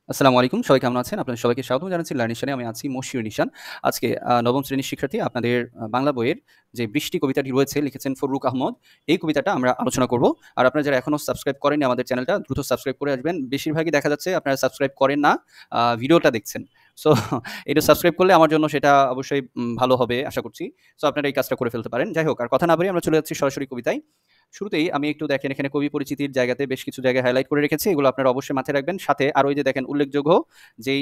আসসালামু আলাইকুম। সবাই কেমন আছেন? আপনাদের সবাইকে স্বাগতম জানাচ্ছি লার্ন নিশানে। আমি আছি মশিউর নিশান। আজকে ৯ম শ্রেণীর শিক্ষার্থী আপনাদের বাংলা বইয়ের যে 'বৃষ্টি' কবিতাটি রয়েছে লিখেছেন ফররুক আহমদ। এই কবিতাটা আমরা আলোচনা করব। আর আপনারা যারা এখনো সাবস্ক্রাইব করেননি আমাদের চ্যানেলটা দ্রুত সাবস্ক্রাইব করে আসবেন। বেশিরভাগই দেখা যাচ্ছে আপনারা সাবস্ক্রাইব করেন না, ভিডিওটা দেখছেন। সো এটা সাবস্ক্রাইব করলে আমার জন্য সেটা অবশ্যই ভালো হবে আশা করছি। সো আপনারা এই কাজটা করে ফেলতে পারেন। যাই হোক আর কথা না বাড়িয়ে আমরা চলে যাচ্ছি সরাসরি কবিতায়। শুরুতেই আমি একটু দেখেন এখানে কবি পরিচিতির জায়গাতে বেশ কিছু জায়গায় হাইলাইট করে রেখেছি। এগুলো আপনারা অবশ্যই মাথায় রাখবেন। সাথে আরো এই যে দেখেন উল্লেখযোগ্য যেই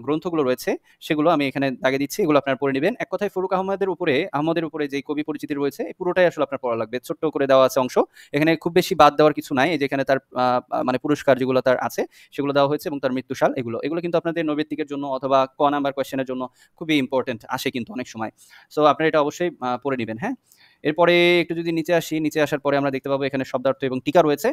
গ্রন্থগুলো রয়েছে সেগুলো আমি এখানে দাগে দিচ্ছি। এগুলো আপনারা পড়ে নিবেন। এক কথায় ফরুক আহমদের উপরে যেই কবি পরিচিতি রয়েছে পুরোটাই আসলে আপনার পড়া লাগবে। ছোট্ট করে দেওয়া আছে অংশ। এখানে খুব বেশি বাদ দেওয়ার কিছু নাই। এই যে এখানে তার মানে পুরস্কার যেগুলো তার আছে সেগুলো দেওয়া হয়েছে এবং তার মৃত্যুসাল এগুলো। এগুলো কিন্তু আপনাদের নৈবেত্তিকের জন্য অথবা ক নাম্বার কোয়েশ্চেনের জন্য খুবই ইম্পোর্টেন্ট আসে কিন্তু অনেক সময়। সো আপনারা এটা অবশ্যই পড়ে নিবেন, হ্যাঁ? এরপরে একটু যদি নিচে আসি, নিচে আসার পরে আমরা দেখতে পাবো এখানে শব্দার্থ এবং টিকা রয়েছে।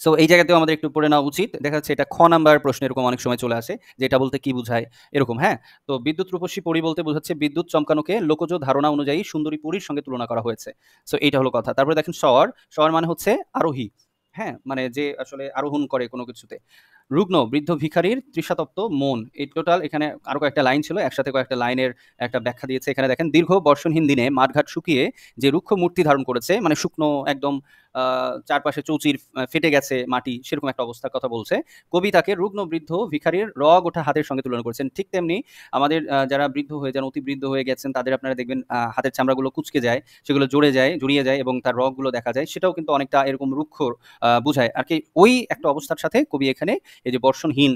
সো এই জায়গাতেও আমাদের একটু পড়ে নেওয়া উচিত। দেখা যাচ্ছে এটা খ নাম্বার প্রশ্ন এরকম অনেক সময় চলে আসে যে এটা বলতে কি বুঝায়? এরকম, হ্যাঁ? তো বিদ্যুৎ রূপসী পরী বলতে বোঝাচ্ছে বিদ্যুৎ চমকানোকে লোকজ ধারণা অনুযায়ী সুন্দরী পরীর সঙ্গে তুলনা করা হয়েছে। সো এইটা হলো কথা। তারপরে দেখেন স্বর মানে হচ্ছে আরোহী। হ্যাঁ? মানে যে আসলে আরোহণ করে কোনো কিছুতে। রুগ্ন বৃদ্ধ ভিখারির তৃষাতপ্ত মন। এই টোটাল এখানে আরো কয়েকটা লাইন ছিল। একসাথে কয়েকটা লাইনের একটা ব্যাখ্যা দিয়েছে। এখানে দেখেন দীর্ঘ বর্ষণহীন দিনে মাঠঘাট শুকিয়ে যে রুক্ষ মূর্তি ধারণ করেছে মানে শুকনো একদম আ চারপাশে চৌচির ফেটে গেছে মাটি সেরকম একটা অবস্থার কথা বলছে। কবি তাকে রুগ্ন বৃদ্ধ ভিখারির রগ ওঠা হাতের সঙ্গে তুলনা করেছেন। ঠিক তেমনি আমাদের যারা বৃদ্ধ হয়ে যান, অতি বৃদ্ধ হয়ে গেছেন তাদের আপনারা দেখবেন হাতের চামড়াগুলো কুঁচকে যায়, সেগুলো জড়িয়ে যায় এবং তার রগগুলো দেখা যায়। সেটাও কিন্তু অনেকটা এরকম রুক্ষ বুঝায়। আরকি ওই একটা অবস্থার সাথে কবি এখানে এই যে বর্ষণহীন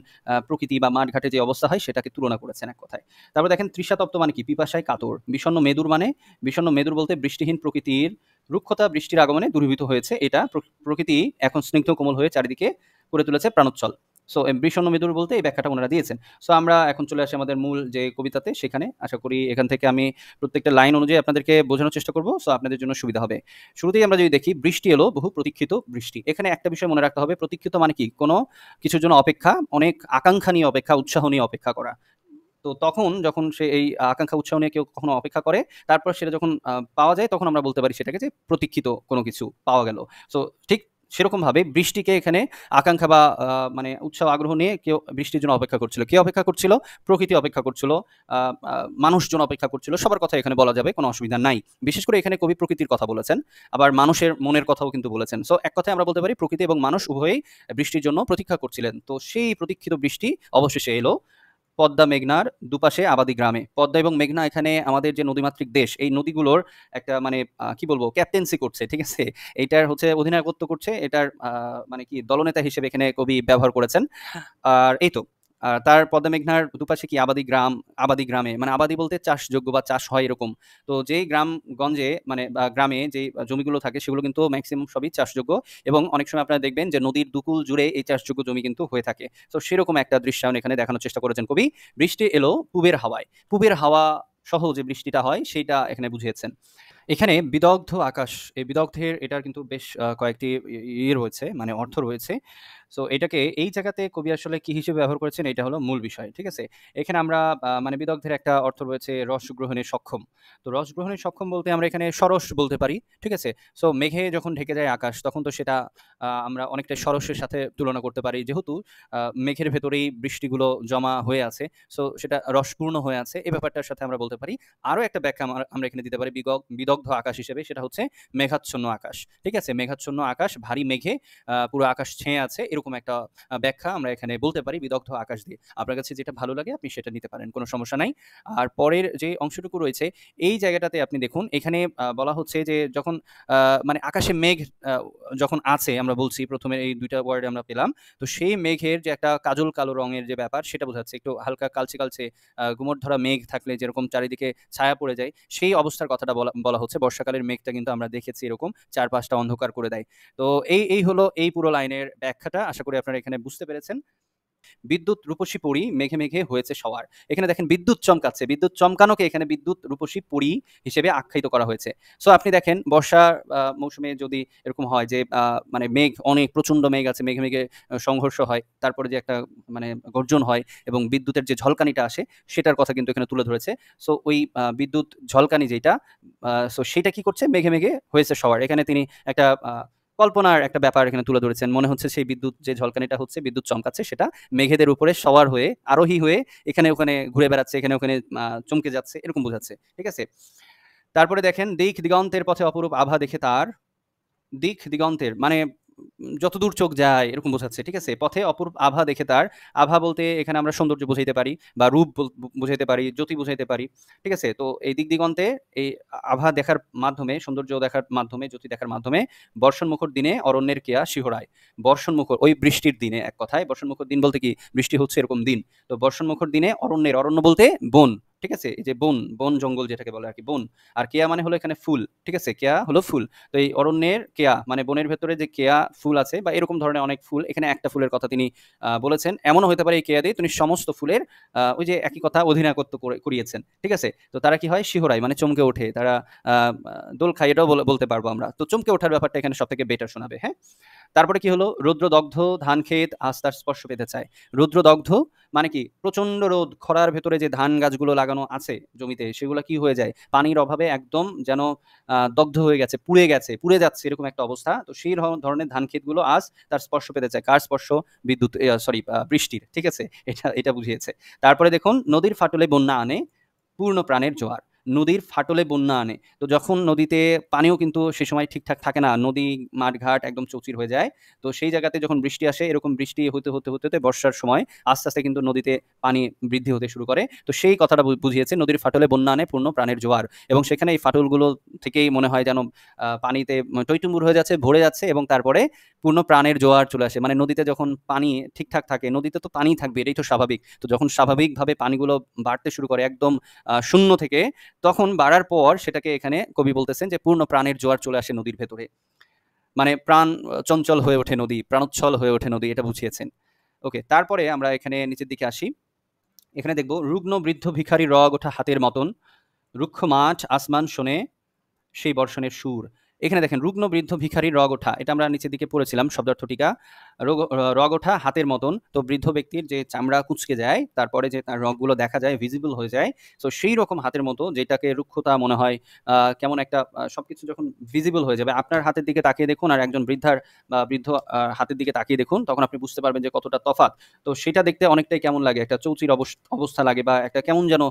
প্রকৃতি বা মাঠঘাটে যে অবস্থা হয় সেটাকে তুলনা করেছেন এক কথায়। তারপর দেখেন তৃষাতপ্ত মানে কি? পিপাসায় কাতর। বিষণ্ণ মেদুর বলতে বৃষ্টিহীন প্রকৃতির রুক্ষতা বৃষ্টির আগমনে দূরীভূত হয়েছে। এটা প্রকৃতি এখন স্নিগ্ধ কোমল হয়ে চারিদিকে করে তুলেছে প্রাণোচ্ছল। সো বিষণ্ণ মেদুর বলতে এই ব্যাখ্যাটা ওনারা দিয়েছেন। সো আমরা এখন চলে আসি আমাদের মূল যে কবিতাতে সেখানে। আশা করি এখান থেকে আমি প্রত্যেকটা লাইন অনুযায়ী আপনাদেরকে বোঝানোর চেষ্টা করব। সো আপনাদের জন্য সুবিধা হবে। শুরুতেই আমরা যদি দেখি বৃষ্টি এলো বহু প্রতীক্ষিত বৃষ্টি। এখানে একটা বিষয় মনে রাখতে হবে প্রতীক্ষিত মানে কি? কোনো কিছুর জন্য অপেক্ষা, অনেক আকাঙ্ক্ষা নিয়ে অপেক্ষা, উৎসাহ নিয়ে অপেক্ষা করা। তো তখন যখন সে এই আকাঙ্ক্ষা উৎসাহ নিয়ে কেউ কখনো অপেক্ষা করে, তারপর সেটা যখন পাওয়া যায় তখন আমরা বলতে পারি সেটাকে যে প্রতীক্ষিত কোনো কিছু পাওয়া গেল। সো ঠিক সেরকমভাবে বৃষ্টিকে এখানে আকাঙ্ক্ষা বা মানে উৎসাহ আগ্রহ নিয়ে কেউ বৃষ্টির জন্য অপেক্ষা করছিল। কে অপেক্ষা করছিল? প্রকৃতি অপেক্ষা করছিল, আ আ মানুষজন অপেক্ষা করছিল। সবার কথা এখানে বলা যাবে, কোনো অসুবিধা নাই। বিশেষ করে এখানে কবি প্রকৃতির কথা বলেছেন। আবার মানুষের মনের কথাও কিন্তু বলেছেন। সো এক কথায় আমরা বলতে পারি প্রকৃতি এবং মানুষ উভয়েই বৃষ্টির জন্য প্রতীক্ষা করছিলেন। তো সেই প্রতীক্ষিত বৃষ্টি অবশেষে এলো। পদ্মা মেঘনার দুপাশে আবাদি গ্রামে। পদ্মা এবং মেঘনা এখানে আমাদের যে নদীমাতৃক দেশ, এই নদীগুলোর একটা মানে কি বলবো ক্যাপ্টেন্সি করছে, ঠিক আছে? এইটার হচ্ছে অধিনায়কত্ব করছে। এটার মানে কি দলনেতা হিসেবে এখানে কবি ব্যবহার করেছেন। আর এই তো। আর তার পদ্মা মেঘনার দুপাশে কি আবাদি গ্রামে মানে আবাদি বলতে চাষযোগ্য বা চাষ হয় এরকম। তো যেই গ্রামগঞ্জে মানে বা গ্রামে যেই জমিগুলো থাকে সেগুলো কিন্তু মেক্সিমাম সবই চাষযোগ্য এবং অনেক সময় আপনারা দেখবেন যে নদীর দুকুল জুড়ে এই চাষযোগ্য জমি কিন্তু হয়ে থাকে। তো সেরকম একটা দৃশ্যায়ন এখানে দেখানোর চেষ্টা করেছেন কবি। বৃষ্টি এলো পুবের হাওয়ায়। পুবের হাওয়া সহ যে বৃষ্টিটা হয় সেইটা এখানে বুঝিয়েছেন। এখানে বিদগ্ধ আকাশ, এই বিদগ্ধের এটার কিন্তু বেশ কয়েকটি রয়েছে মানে অর্থ রয়েছে। সো এটাকে এই জায়গাতে কবি আসলে কি হিসেবে ব্যবহার করেছেন এটা হলো মূল বিষয়। ঠিক আছে? এখানে আমরা মানে বিদগ্ধের একটা অর্থ রয়েছে রস গ্রহণে সক্ষম। তো রস গ্রহণে সক্ষম বলতে আমরা এখানে সরস বলতে পারি। ঠিক আছে? সো মেঘে যখন ঢেকে যায় আকাশ তখন তো সেটা আমরা অনেকটাই সরসের সাথে তুলনা করতে পারি। যেহেতু মেঘের ভেতরেই বৃষ্টিগুলো জমা হয়ে আছে। সো সেটা রসপূর্ণ হয়ে আছে। এই ব্যাপারটার সাথে আমরা বলতে পারি। আরো একটা ব্যাখ্যা আমরা এখানে দিতে পারি বিদগ্ধ আকাশ হিসেবে সেটা হচ্ছে মেঘাচ্ছন্ন আকাশ। ঠিক আছে? মেঘাচ্ছন্ন আকাশ ভারী মেঘে পুরো আকাশ ছেয়ে আছে এরকম একটা ব্যাখ্যা আমরা এখানে বলতে পারি বিদগ্ধ আকাশ দিয়ে। আপনার কাছে যেটা ভালো লাগে আপনি সেটা নিতে পারেন। কোনো সমস্যা নাই। আর পরের যে অংশটুকু রয়েছে এই জায়গাটাতে আপনি দেখুন এখানে বলা হচ্ছে যে যখন আ মানে আকাশে মেঘ আ যখন আছে আমরা বলছি ১ম এ এই ২ টা ওয়ার্ড আমরা পেলাম। তো সেই মেঘের যে একটা কাজল কালো রঙের যে ব্যাপার সেটা বোঝাচ্ছে। একটু হালকা কালচে গুমট ধরা মেঘ থাকলে যেরকম চারিদিকে ছায়া পড়ে যায়, সেই অবস্থার কথাটা বলা বলা হচ্ছে। বর্ষাকালের মেঘটা কিন্তু আমরা দেখেছি এরকম চারপাশটা অন্ধকার করে দেয়। তো এই হলো এই পুরো লাইনের ব্যাখ্যাটা। আশা করি আপনারা এখানে বুঝতে পেরেছেন। বিদ্যুৎ রূপসী পরী মেঘে মেঘে হয়েছে সওয়ার। এখানে দেখেন বিদ্যুৎ চমকাচ্ছে। বিদ্যুৎ চমকানোকে এখানে বিদ্যুৎ রূপসী পরী হিসেবে আখ্যায়িত করা হয়েছে। সো আপনি দেখেন বর্ষার মৌসুমে যদি এরকম হয় যে মানে মেঘ অনেক প্রচন্ড মেঘ আছে, মেঘে মেঘে সংঘর্ষ হয়। তারপরে যে একটা মানে গর্জন হয় এবং বিদ্যুতের যে ঝলকানিটা আসে সেটার কথা কিন্তু এখানে তুলে ধরেছে। সো ওই বিদ্যুৎ ঝলকানি যেইটা সো সেটা কি করছে মেঘে মেঘে হয়েছে সওয়ার। এখানে তিনি একটা কল্পনার একটা ব্যাপার এখানে তুলে ধরেছেন। মনে হচ্ছে সেই বিদ্যুৎ যে ঝলকানিটা হচ্ছে, বিদ্যুৎ চমকাচ্ছে, সেটা মেঘেদের উপরে সওয়ার হয়ে, আরোহী হয়ে এখানে ওখানে ঘুরে বেড়াচ্ছে, এখানে ওখানে চমকে যাচ্ছে, এরকম বোঝাচ্ছে। ঠিক আছে? তারপরে দেখেন, দিক দিগন্তের পথে অপরূপ আভা দেখে তার, দিক দিগন্তের মানে যতদূর চোখ যায় এরকম বোঝাচ্ছে। ঠিক আছে? পথে অপরূপ আভা দেখে তার, আভা বলতে এখানে আমরা সৌন্দর্য বুঝাইতে পারি বা রূপ বুঝাইতে পারি, জ্যোতি বুঝাইতে পারি। ঠিক আছে? তো এই দিক দিগন্তে এই আভা দেখার মাধ্যমে, সৌন্দর্য দেখার মাধ্যমে, জ্যোতি দেখার মাধ্যমে বর্ষণমুখর দিনে অরণ্যের কেয়া শিহরায়। বর্ষণমুখর ওই বৃষ্টির দিনে, এক কথায় বর্ষণমুখর দিন বলতে কি বৃষ্টি হচ্ছে এরকম দিন। তো বর্ষণমুখর দিনে অরণ্যের, অরণ্য বলতে বন। ঠিক আছে? এই যে বন, বন জঙ্গল যেটাকে বলে আর কি, বন। আর কেয়া মানে হলো এখানে ফুল। ঠিক আছে? কেয়া হলো ফুল। তো এই অরণ্যের কেয়া মানে বনের ভেতরে যে কেয়া ফুল আছে বা এরকম ধরনের অনেক ফুল, এখানে একটা ফুলের কথা তিনি বলেছেন। এমনও হতে পারে এই কেয়া দিয়ে তিনি সমস্ত ফুলের ওই যে একই কথা অধিনায়কত্ব করিয়েছেন। ঠিক আছে? তো তারা কি হয়, শিহরায় মানে চমকে ওঠে, তারা দোল খায়, এটাও বলতে পারবো আমরা। তো চমকে ওঠার ব্যাপারটা এখানে সব থেকে বেটার শোনাবে। হ্যাঁ, তারপরে কি হলো, রৌদ্রদগ্ধ ধান ক্ষেত আজ তার স্পর্শ পেতে চায়। রৌদ্রদগ্ধ মানে কি, প্রচন্ড রোদ, খরার ভেতরে যে ধান গাছগুলো লাগানো আছে জমিতে, সেগুলো কি হয়ে যায়, পানির অভাবে একদম যেন দগ্ধ হয়ে গেছে, পুড়ে গেছে, পুড়ে যাচ্ছে, এরকম একটা অবস্থা। তো সেই ধরনের ধান ক্ষেতগুলো আজ তার স্পর্শ পেতে চায়। কার স্পর্শ? বিদ্যুৎ, সরি, বৃষ্টির। ঠিক আছে? এটা এটা বুঝিয়েছে। তারপরে দেখুন, নদীর ফাটলে বন্যা আনে পূর্ণ প্রাণের জোয়ার। নদীর ফাটলে বন্যা আনে। তো যখন নদীতে পানিও কিন্তু সে সময় ঠিকঠাক থাকে না, নদী মাঠঘাট একদম চৌচির হয়ে যায়। তো সেই জায়গাতে যখন বৃষ্টি আসে, এরকম বৃষ্টি হতে হতে হতে হতে বর্ষার সময় আস্তে আস্তে কিন্তু নদীতে পানি বৃদ্ধি হতে শুরু করে। তো সেই কথাটা বুঝিয়েছে, নদীর ফাটলে বন্যা আনে পূর্ণ প্রাণের জোয়ার। এবং সেখানে এই ফাটলগুলো থেকেই মনে হয় যেন পানিতে টইটুম্বুর হয়ে যাচ্ছে, ভরে যাচ্ছে, এবং তারপরে পূর্ণ প্রাণের জোয়ার চলে আসে। মানে নদীতে যখন পানি ঠিকঠাক থাকে, নদীতে তো পানি থাকবে, এটাই তো স্বাভাবিক। তো যখন স্বাভাবিকভাবে পানিগুলো বাড়তে শুরু করে একদম শূন্য থেকে, তখন বাড়ার পর সেটাকে এখানে কবি বলতেছেন যে পূর্ণ প্রাণের জোয়ার চলে আসে নদীর ভেতরে। মানে প্রাণ চঞ্চল হয়ে ওঠে নদী, প্রাণোচ্ছল হয়ে ওঠে নদী, এটা বুঝিয়েছেন। ওকে, তারপরে আমরা এখানে নিচের দিকে আসি। এখানে দেখব, রুগ্ন বৃদ্ধ ভিখারি রগ ওঠা হাতের মতন, রুক্ষ মাঠ আসমান শোনে সেই বর্ষণের সুর। এখানে দেখেন, রুগ্ন বৃদ্ধ ভিখারি রগ ওঠা, এটা আমরা নিচের দিকে পড়েছিলাম শব্দার্থ টিকা। রগ ওঠা হাতের মতন, তো বৃদ্ধ ব্যক্তির যে চামড়া কুঁচকে যায়, তারপরে যে তার রগগুলো দেখা যায়, ভিজিবল হয়ে যায়, তো সেই রকম হাতের মতো, যেটাকে রুক্ষতা মনে হয়, কেমন একটা, সবকিছু যখন ভিজিবল হয়ে যাবে, আপনার হাতের দিকে তাকিয়ে দেখুন আর একজন বৃদ্ধার বা বৃদ্ধ হাতের দিকে তাকিয়ে দেখুন, তখন আপনি বুঝতে পারবেন যে কতটা তফাৎ। তো সেটা দেখতে অনেকটাই কেমন লাগে, একটা চৌচির অবস্থা লাগে, বা একটা কেমন যেন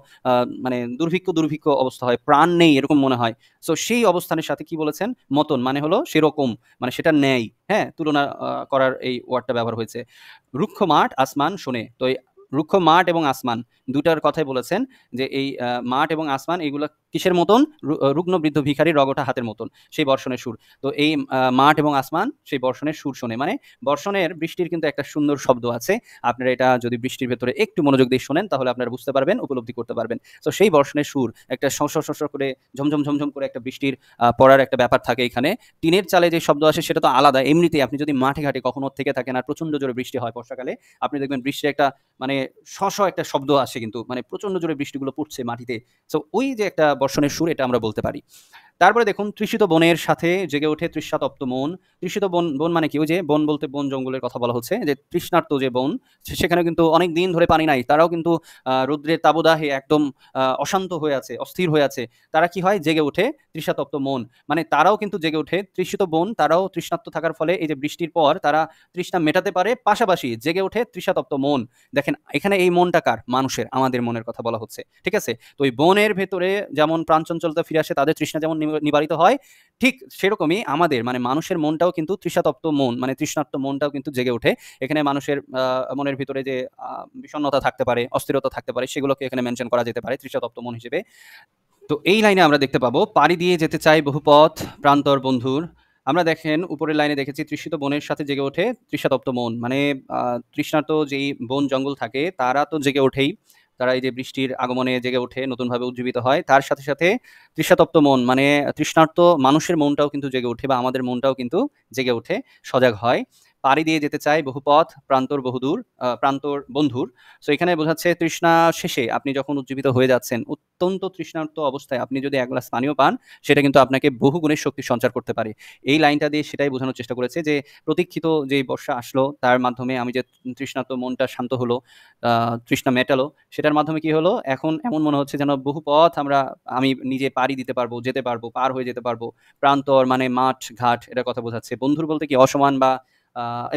মানে দুর্ভিক্ষ দুর্ভিক্ষ অবস্থা হয়, প্রাণ নেই এরকম মনে হয়। সো সেই অবস্থানের সাথে কি বলেছেন, মতন মানে হলো সেরকম, মানে সেটা ন্যায়। হ্যাঁ, তুলনা করার এই ওয়ার্ডটা ব্যবহার হয়েছে। রুক্ষ মাঠ আসমান শোনে, তো এই রুক্ষ মাঠ এবং আসমান দুটার কথাই বলেছেন, যে এই মাঠ এবং আসমান এগুলো কিসের মতন, রুগ্ন বৃদ্ধ ভিখারি রগটা হাতের মতন, সেই বর্ষণের সুর। তো এই মাঠ এবং আসমান সেই বর্ষণের সুর শোনে, মানে বর্ষণের, বৃষ্টির কিন্তু একটা সুন্দর শব্দ আছে। আপনারা এটা যদি বৃষ্টির ভেতরে একটু মনোযোগ দিয়ে শোনেন, তাহলে আপনারা বুঝতে পারবেন, উপলব্ধি করতে পারবেন। তো সেই বর্ষণের সুর, একটা শস করে ঝমঝম ঝমঝম করে একটা বৃষ্টির পড়ার একটা ব্যাপার থাকে এখানে। টিনের চালে যে শব্দ আসে সেটা তো আলাদা। এমনিতেই আপনি যদি মাঠে ঘাটে কখনো থেকে থাকেন আর প্রচন্ড জোরে বৃষ্টি হয় বর্ষাকালে, আপনি দেখবেন বৃষ্টির একটা মানে একটা শব্দ আসে, কিন্তু মানে প্রচন্ড জোরে বৃষ্টিগুলো পড়ছে মাটিতে। সো ওই যে একটা বর্ষণের সুর, এটা আমরা বলতে পারি। তারপরে দেখুন, তৃষিত বনের সাথে জেগে ওঠে তৃষ্ণাতপ্ত মন। তৃষিত বন, বন মানে কি, ওই যে বন বলতে বন জঙ্গলের কথা বলা হচ্ছে, যে তৃষ্ণার্ত যে বন, সেখানে কিন্তু অনেক দিন ধরে পানি নাই, তারাও কিন্তু রৌদ্রের তাবদাহে একদম অশান্ত হয়ে আছে, অস্থির হয়ে আছে। তারা কি হয়, জেগে ওঠে তৃষাতপ্ত মন, মানে তারাও কিন্তু জেগে ওঠে। তৃষিত বন, তারাও তৃষ্ণার্ত থাকার ফলে এই যে বৃষ্টির পর তারা তৃষ্ণা মেটাতে পারে, পাশাপাশি জেগে ওঠে তৃষাতপ্ত মন। দেখেন এখানে এই মনটা কার, মানুষের, আমাদের মনের কথা বলা হচ্ছে। ঠিক আছে? তো ওই বনের ভেতরে যেমন প্রাণচঞ্চলতা ফিরে আসে, তাদের তৃষ্ণা যেমন নিবারিত হয়, ঠিক সেরকমই আমাদের মানে মানুষের মনটাও কিন্তু তৃষাতপ্ত মন, মানে তৃষ্ণার্ত মনটাও কিন্তু জেগে ওঠে। এখানে মানুষের মনের ভিতরে যে বিষণ্ণতা থাকতে পারে, অস্থিরতা থাকতে পারে, সেগুলোকে এখানে মেনশন করা যেতে পারে তৃষাতপ্ত মন হিসেবে। তো এই লাইনে আমরা দেখতে পাবো, পাড়ি দিয়ে যেতে চাই বহু পথ প্রান্তর বন্ধুর। আমরা দেখেন উপরের লাইনে দেখেছি, তৃষিত বনের সাথে জেগে ওঠে তৃষাতপ্ত মন, মানে তৃষ্ণার্ত যেই বন জঙ্গল থাকে তারা তো জেগে ওঠেই, তারা এই যে বৃষ্টির আগমনে জেগে ওঠে, নতুনভাবে উজ্জীবিত হয়। তার সাথে সাথে তৃষাতপ্ত মন মানে তৃষ্ণার্ত মানুষের মনটাও কিন্তু জেগে ওঠে, বা আমাদের মনটাও কিন্তু জেগে ওঠে, সজাগ হয়। পাড়ি দিয়ে যেতে চায় বহু পথ, প্রান্তর বহুদূর, প্রান্তর বন্ধুর। সো এখানে বোঝাচ্ছে তৃষ্ণা শেষে আপনি যখন উজ্জীবিত হয়ে যাচ্ছেন, অত্যন্ত তৃষ্ণার্ত অবস্থায় আপনি যদি এক গ্লাস পানিও পান, সেটা কিন্তু আপনাকে বহু গুণের শক্তি সঞ্চার করতে পারে। এই লাইনটা দিয়ে সেটাই বোঝানোর চেষ্টা করেছে যে প্রতীক্ষিত যে বর্ষা আসলো, তার মাধ্যমে আমি যে তৃষ্ণার্ত মনটা শান্ত হলো, তৃষ্ণা মেটালো, সেটার মাধ্যমে কি হলো, এখন এমন মনে হচ্ছে যেন বহু পথ আমি নিজে পাড়ি দিতে পারবো, যেতে পারবো, পার হয়ে যেতে পারবো। প্রান্তর মানে মাঠ ঘাট, এটার কথা বোঝাচ্ছে। বন্ধুর বলতে কি অসমান বা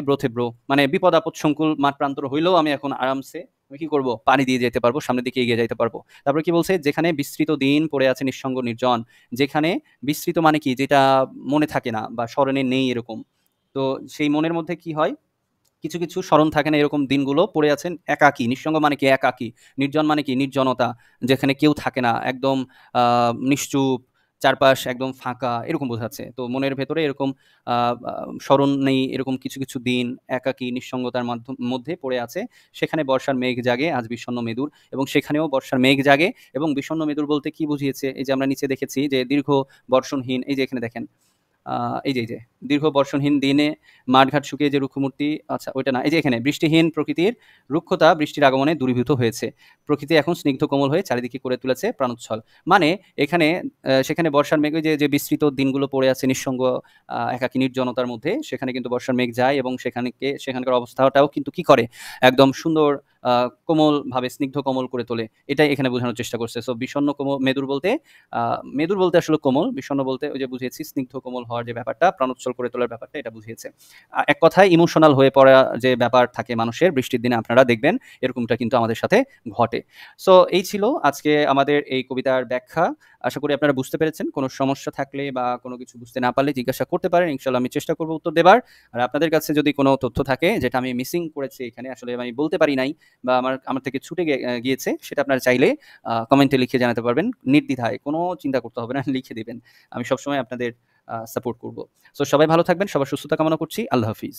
এব্রো থেব্রো, মানে বিপদ আপদ সংকুল মাঠ প্রান্তর হইলেও আমি এখন আরামসে আমি কি করবো, পাড়ি দিয়ে যেতে পারবো, সামনের দিকে এগিয়ে যেতে পারবো। তারপরে কি বলছে, যেখানে বিস্তৃত দিন পড়ে আছে নিঃসঙ্গ নির্জন। যেখানে বিস্তৃত মানে কি, যেটা মনে থাকে না বা স্মরণে নেই এরকম। তো সেই মনের মধ্যে কি হয়, কিছু কিছু স্মরণ থাকে না এরকম দিনগুলো পড়ে আছেন একাকী। নিঃসঙ্গ মানে কি একাকী, নির্জন মানে কি নির্জনতা, যেখানে কেউ থাকে না, একদম নিশ্চুপ, চারপাশ একদম ফাঁকা, এরকম বোঝাচ্ছে। তো মনের ভেতরে এরকম স্মরণ নেই এরকম কিছু কিছু দিন একাকী নিঃসঙ্গতার মধ্যে পড়ে আছে। সেখানে বর্ষার মেঘ জাগে আজ বিষণ্ণ মেদুর, এবং সেখানেও বর্ষার মেঘ জাগে। এবং বিষণ্ণ মেদুর বলতে কি বুঝিয়েছে, এই যে আমরা নিচে দেখেছি যে দীর্ঘ বর্ষণহীন, এই যে এখানে দেখেন, এই যে দীর্ঘ বর্ষণহীন দিনে মাঠঘাট শুকিয়ে যে রুক্ষমূর্তি, আচ্ছা ওইটা না, এই যে এখানে বৃষ্টিহীন প্রকৃতির রুক্ষতা বৃষ্টির আগমনে দূরীভূত হয়েছে। প্রকৃতি এখন স্নিগ্ধ কোমল হয়ে চারিদিকে করে তুলেছে প্রাণোচ্ছল। মানে এখানে সেখানে বর্ষার মেঘ, ওই যে যে বিস্তৃত দিনগুলো পড়ে আছে নিঃসঙ্গ একাকী নির্জনতার মধ্যে, সেখানে কিন্তু বর্ষার মেঘ যায় এবং সেখানকার অবস্থাটাও কিন্তু কি করে, একদম সুন্দর কোমল ভাবে স্নিগ্ধ কোমল করে তোলে। এটাই এখানে বোঝানোর চেষ্টা করছে। সো বিষণ্ণ কোমল মেদুর বলতে আসলে কোমল, বিষণ্ণ বলতে ওই যে বুঝিয়েছি স্নিগ্ধ কোমল হওয়ার যে ব্যাপারটা, প্রাণোচ্ছল করে তোলার ব্যাপারটা, এটা বুঝিয়েছে। এক কথায় ইমোশনাল হয়ে পড়া যে ব্যাপার থাকে মানুষের বৃষ্টির দিনে, আপনারা দেখবেন এরকমটা কিন্তু আমাদের সাথে ঘটে। সো এই ছিল আজকে আমাদের এই কবিতার ব্যাখ্যা। আশা করি আপনারা বুঝতে পেরেছেন। কোনো সমস্যা থাকলে বা কোনো কিছু বুঝতে না পারলে জিজ্ঞাসা করতে পারেন, ইনশাল্লাহ আমি চেষ্টা করবো উত্তর দেবার। আর আপনাদের কাছে যদি কোনো তথ্য থাকে যেটা আমি মিসিং করেছি এখানে, আসলে আমি বলতে পারি নাই বা আমার থেকে ছুটে গিয়েছে, সেটা আপনারা চাইলে কমেন্টে লিখে জানাতে পারবেন নির্দ্বিধায়, কোনো চিন্তা করতে হবে না, লিখে দিবেন। আমি সবসময় আপনাদের সাপোর্ট করব। সো সবাই ভালো থাকবেন, সবার সুস্থতা কামনা করছি। আল্লাহ হাফিজ।